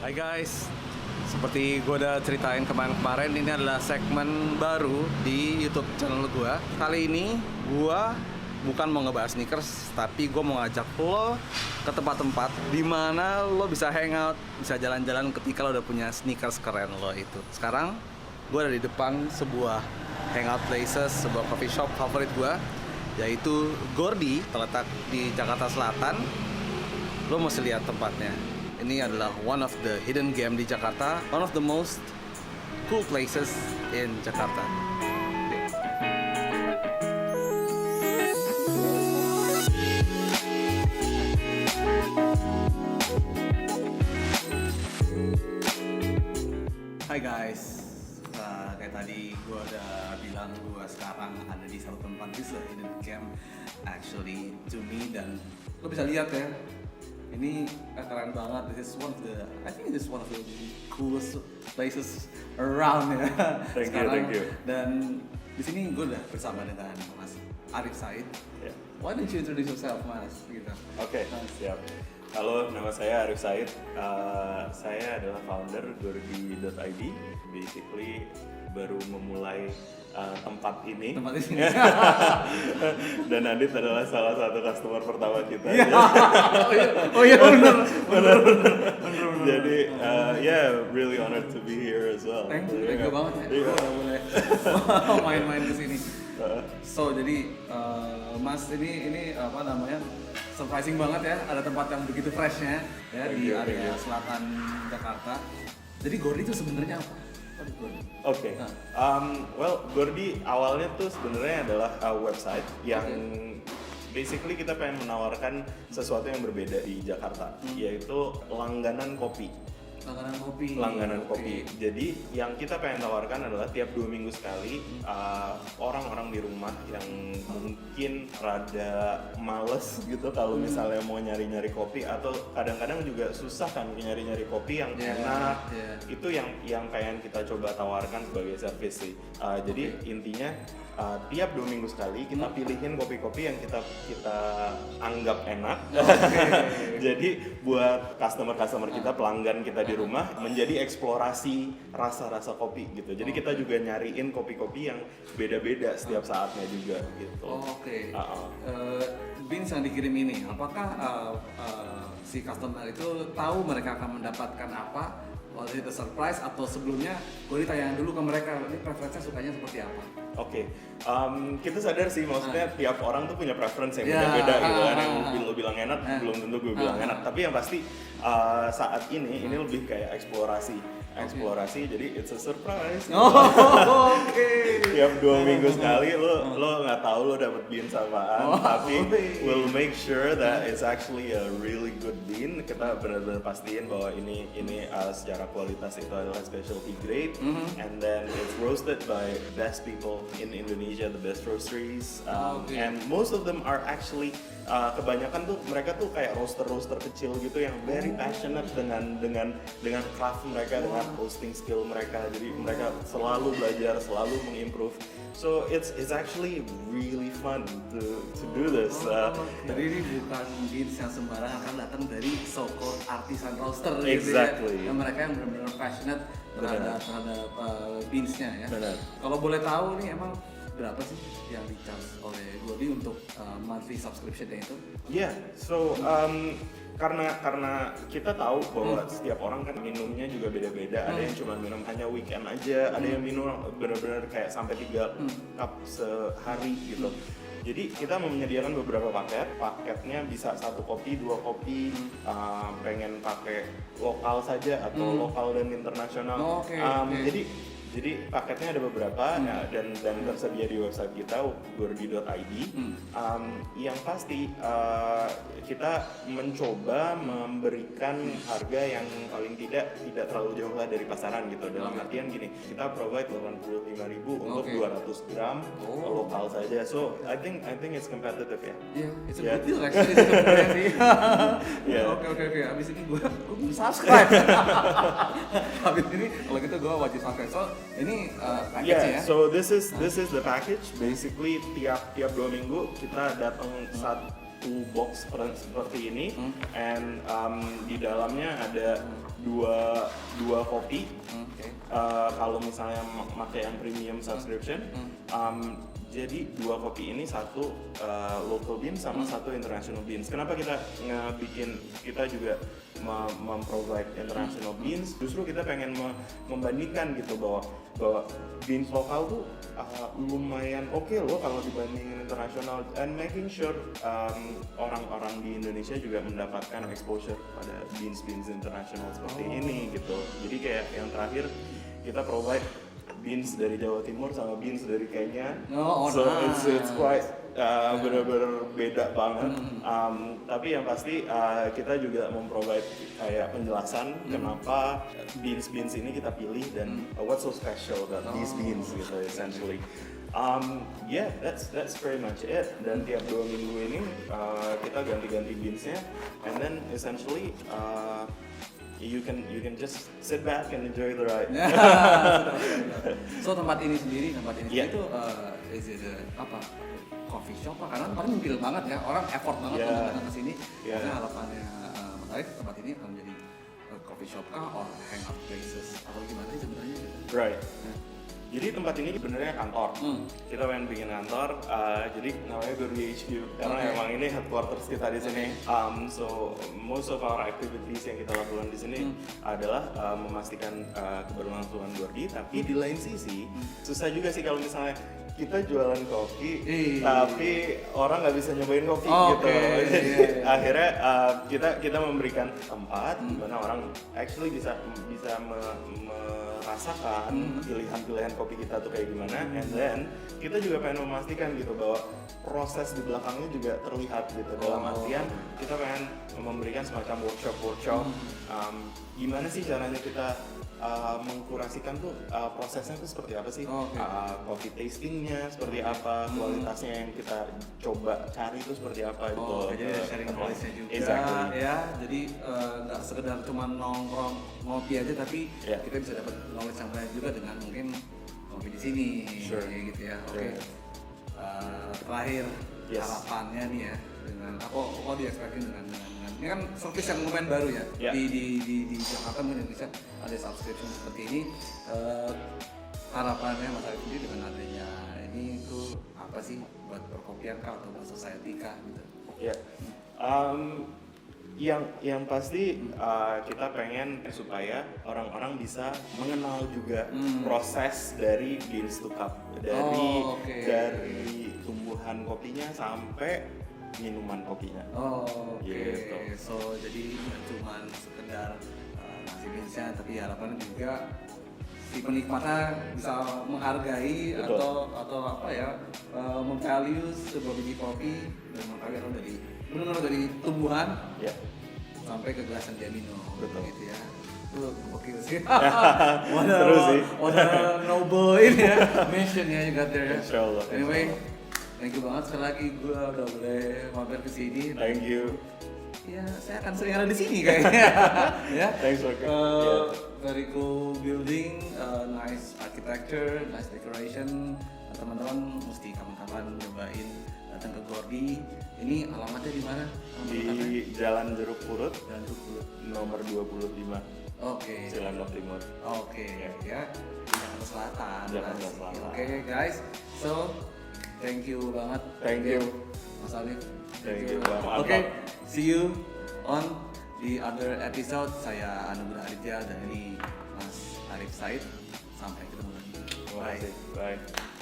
Hai guys, seperti gue udah ceritain kemarin-kemarin, ini adalah segmen baru di YouTube channel gue. Kali ini gue bukan mau ngebahas sneakers, tapi gue mau ngajak lo ke tempat-tempat di mana lo bisa hangout, bisa jalan-jalan ketika lo udah punya sneakers keren lo itu. Sekarang gue ada di depan sebuah hangout places, sebuah coffee shop favorit gue, yaitu Gordy, terletak di Jakarta Selatan. Lo mesti lihat tempatnya. Ini adalah one of the hidden gem di Jakarta, one of the most cool places in Jakarta. Hai guys, kayak tadi gue udah bilang gue sekarang ada di satu tempat, this is a hidden gem actually to me, dan lo bisa lihat ya. Ini keren banget. This is I think this is one of the coolest places around ya. Thank sekarang. you. Dan di sini gue udah bersama dengan Mas Arif Said. Yeah. Why don't you introduce yourself, Mas? Gitu. Oke, siap. Halo, nama saya Arif Said. Saya adalah founder Gordy.id. Basically baru memulai tempat ini. Tempat di sini. Dan Adit adalah salah satu customer pertama kita. Iya. Oh iya benar. Jadi, really honored to be here as well. Thank you banget ya. Iya. Gue udah boleh main-main ke sini. So jadi Mas ini apa namanya, surprising banget ya, ada tempat yang begitu freshnya ya di area selatan Jakarta. Jadi Gordy itu sebenarnya apa? Oke. Gordy awalnya tuh sebenarnya adalah website yang basically kita pengen menawarkan sesuatu yang berbeda di Jakarta, yaitu langganan kopi. Langganan kopi. Jadi yang kita pengen tawarkan adalah tiap 2 minggu sekali orang-orang di rumah yang mungkin rada males gitu kalau misalnya mau nyari-nyari kopi, atau kadang-kadang juga susah kan nyari-nyari kopi yang enak. Itu yang pengen kita coba tawarkan sebagai service sih. Jadi intinya tiap 2 minggu sekali kita pilihin kopi-kopi yang kita anggap enak. Jadi buat customer kita, pelanggan kita di rumah, menjadi eksplorasi rasa-rasa kopi gitu. Jadi kita juga nyariin kopi-kopi yang beda-beda setiap saatnya juga gitu. Beans yang dikirim ini, apakah si customer itu tahu mereka akan mendapatkan apa? Was it a surprise, atau sebelumnya gue ditanya dulu ke mereka, ini preferensinya sukanya seperti apa? Kita sadar sih, maksudnya tiap orang tuh punya preference yang beda-beda gitu kan. Yang lo bilang enak, belum tentu gue bilang enak. Tapi yang pasti saat ini lebih kayak eksplorasi, jadi it's a surprise. Tiap 2 minggu sekali lo nggak tahu lo dapet beans apaan, tapi we'll make sure that it's actually a really good bean. Kita benar-benar pastiin bahwa ini secara kualitas itu adalah specialty grade, and then it's roasted by best people in Indonesia, the best roasteries, and most of them are actually kebanyakan tuh mereka tuh kayak roaster kecil gitu yang very passionate dengan craft mereka, dengan roasting skill mereka. Jadi mereka selalu belajar, selalu mengimprove. So it's actually really fun to do this. Jadi ini bukan beans yang sembarangan, kan datang dari so-called artisan roaster. Exactly. Gitu ya. Yang mereka yang benar-benar passionate terhadap beansnya ya. Benar. Kalau boleh tahu nih, emang berapa sih yang di-charge oleh Gordy untuk monthly subscription-nya itu? So karena kita tahu bahwa setiap orang kan minumnya juga beda-beda. Ada yang cuma minum hanya weekend aja, ada yang minum benar-benar kayak sampai 3 cup sehari gitu. Jadi kita menyediakan beberapa paketnya bisa 1 kopi, 2 kopi, pengen pakai lokal saja atau lokal dan internasional. Jadi paketnya ada beberapa dan tersedia di website kita Gordy.id. Yang pasti kita mencoba memberikan harga yang paling tidak terlalu jauh lah dari pasaran gitu. Dalam artian gini, kita provide 85.000 untuk 200 gram lokal saja. So I think it's competitive ya. It's a good deal actually sebenarnya sih. Oke. Abis ini gue belum subscribe. Habis ini kalau gitu gue wajib subscribe. So ini package ya. So this is the package. Basically tiap 2 minggu kita datang toolbox seperti ini, and di dalamnya ada dua kopi. Kalau misalnya pakai yang premium subscription, jadi 2 kopi ini, satu local beans sama satu international beans. Kenapa kita kita juga memprovide international beans? Justru kita pengen membandingkan gitu bahwa beans lokal tuh lumayan oke loh kalau dibandingin internasional, and making sure orang-orang di Indonesia juga mendapatkan exposure pada beans internasional seperti ini gitu. Jadi kayak yang terakhir kita provide beans dari Jawa Timur sama beans dari Kenya, so nice. it's quite bener-bener beda banget. Tapi yang pasti kita juga memprovide kayak penjelasan kenapa beans ini kita pilih dan what's so special about these beans gitu essentially. Yeah, that's pretty much it. Dan tiap 2 minggu ini kita ganti-ganti beansnya, and then essentially you can just sit back and enjoy the ride. So tempat ini sendiri Yeah. itu is it apa? Coffee shop apa? Karena tempatnya nyempil banget ya, orang effort banget untuk datang ke sini. Karena harapannya menarik, tempat ini akan menjadi coffee shop kah, or hangout places atau gimana sih sebenarnya? Right. Jadi tempat ini sebenarnya kantor. Kita pengen bikin kantor, jadi namanya Gordy HQ karena emang ini headquarters kita di sini. So most of our activities yang kita lakukan di sini adalah memastikan keberlangsungan Gordy. Tapi di lain sisi susah juga sih kalau misalnya kita jualan kopi, tapi orang nggak bisa nyobain kopi gitu. Jadi akhirnya kita memberikan tempat di mana orang actually bisa merasakan pilihan-pilihan kopi kita tuh kayak gimana, and then kita juga pengen memastikan gitu bahwa proses di belakangnya juga terlihat gitu. Dalam artian kita pengen memberikan semacam workshop gimana sih caranya kita mengkurasikan tuh prosesnya tuh seperti apa sih, coffee tastingnya seperti apa, kualitasnya yang kita coba cari itu seperti apa gitu. Jadi sharing knowledge-nya juga. Exactly. Ya, jadi nggak sekedar cuma nongkrong ngopi aja, tapi kita bisa dapat knowledge yang banyak juga dengan mungkin ngopi di sini, kayak gitu ya. Oke. Terakhir harapannya nih ya, dengan apa di-expectin dengan ini kan service yang lumayan baru ya di Jakarta, mungkin Indonesia ada subscription seperti ini. Harapannya Mas Arif sendiri dengan adanya ini tuh apa sih buat perkopian kah atau buat society kah gitu? Yang pasti kita pengen supaya orang-orang bisa mengenal juga proses dari beans to cup, dari tumbuhan kopinya sampai minuman kopinya. Gitu. So jadi nggak cuma sekedar nasi beansnya, tapi harapannya juga si penikmatnya bisa menghargai atau apa ya, memvalue sebuah biji kopi dan menghargai dari benar-benar dari tumbuhan sampai ke gelas yang dia minum. Betul. Gitu ya. Itu gokil sih. Seru sih. What a noble ini ya mission ya you got there. Insyaallah. Anyway, thank you banget sekali lagi, gue udah boleh mampir ke sini. Thank you. Ya, saya akan sering ada di sini kayaknya. Ya. Thanks for Very cool building, nice architecture, nice decoration. Teman-teman mesti kapan-kapan cobain datang ke Gordy. Ini alamatnya di mana? Di Jalan Jeruk Purut, nomor 25. Oke. Cilandak Timur. Oke, ya. Di Jakarta Selatan. Jakarta Selatan. Oke, guys. So, thank you banget. Thank you. Mas Alif. Thank you, Bang. Oke, see you on the other episode. Saya Anugrah Aditya dan ini Mas Arif Said. Sampai ketemu lagi. Terima kasih. Bye.